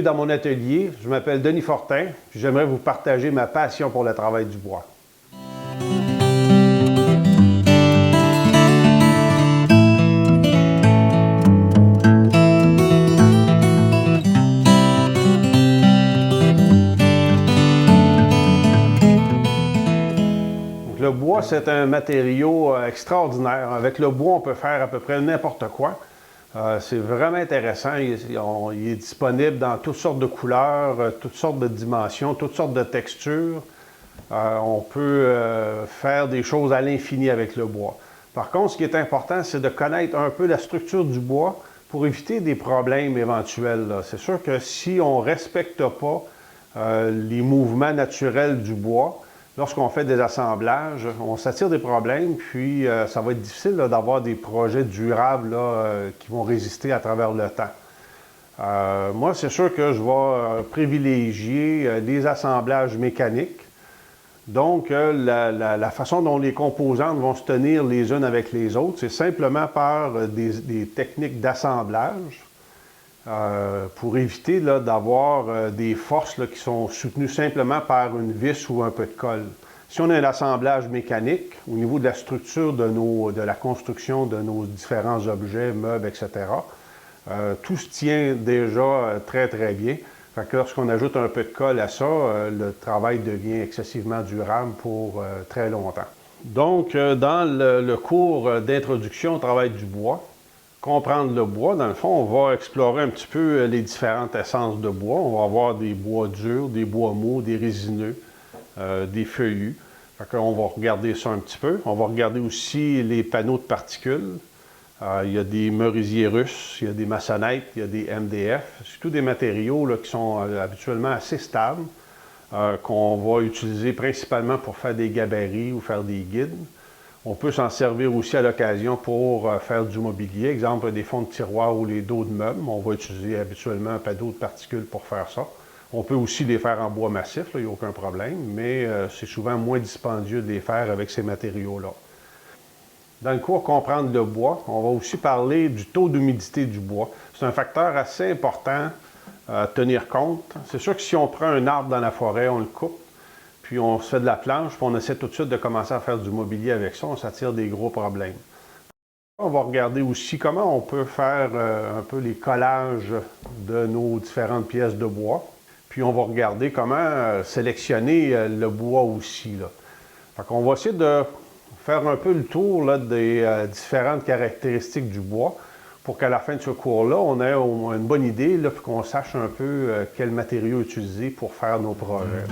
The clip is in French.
Bienvenue dans mon atelier. Je m'appelle Denis Fortin. J'aimerais vous partager ma passion pour le travail du bois. Donc, le bois, c'est un matériau extraordinaire. Avec le bois, on peut faire à peu près n'importe quoi. C'est vraiment intéressant. Il est disponible dans toutes sortes de couleurs, toutes sortes de dimensions, toutes sortes de textures. On peut faire des choses à l'infini avec le bois. Par contre, ce qui est important, c'est de connaître un peu la structure du bois pour éviter des problèmes éventuels. C'est sûr que si on ne respecte pas les mouvements naturels du bois, lorsqu'on fait des assemblages, on s'attire des problèmes, puis ça va être difficile d'avoir des projets durables qui vont résister à travers le temps. Moi, c'est sûr que je vais privilégier les assemblages mécaniques. Donc, la façon dont les composantes vont se tenir les unes avec les autres, c'est simplement par des techniques d'assemblage pour éviter d'avoir des forces qui sont soutenues simplement par une vis ou un peu de colle. Si on a un assemblage mécanique, au niveau de la structure de la construction de nos différents objets, meubles, etc., tout se tient déjà très, très bien. Fait que lorsqu'on ajoute un peu de colle à ça, le travail devient excessivement durable pour très longtemps. Donc, dans le cours d'introduction au travail du bois, comprendre le bois, dans le fond, on va explorer un petit peu les différentes essences de bois. On va avoir des bois durs, des bois mous, des résineux, des feuillus. Fait qu'on va regarder ça un petit peu. On va regarder aussi les panneaux de particules. Il y a des merisiers russes, il y a des maçonnettes, il y a des MDF. C'est tous des matériaux qui sont habituellement assez stables, qu'on va utiliser principalement pour faire des gabarits ou faire des guides. On peut s'en servir aussi à l'occasion pour faire du mobilier, exemple des fonds de tiroir ou les dos de meubles. On va utiliser habituellement un panneau de particules pour faire ça. On peut aussi les faire en bois massif, il n'y a aucun problème, mais c'est souvent moins dispendieux de les faire avec ces matériaux-là. Dans le cours Comprendre le bois, on va aussi parler du taux d'humidité du bois. C'est un facteur assez important à tenir compte. C'est sûr que si on prend un arbre dans la forêt, on le coupe, puis on se fait de la planche, puis on essaie tout de suite de commencer à faire du mobilier avec ça, on s'attire des gros problèmes. On va regarder aussi comment on peut faire un peu les collages de nos différentes pièces de bois. Puis on va regarder comment sélectionner le bois aussi. Fait qu'on va essayer de faire un peu le tour des différentes caractéristiques du bois pour qu'à la fin de ce cours-là, on ait une bonne idée, puis qu'on sache un peu quel matériau utiliser pour faire nos projets.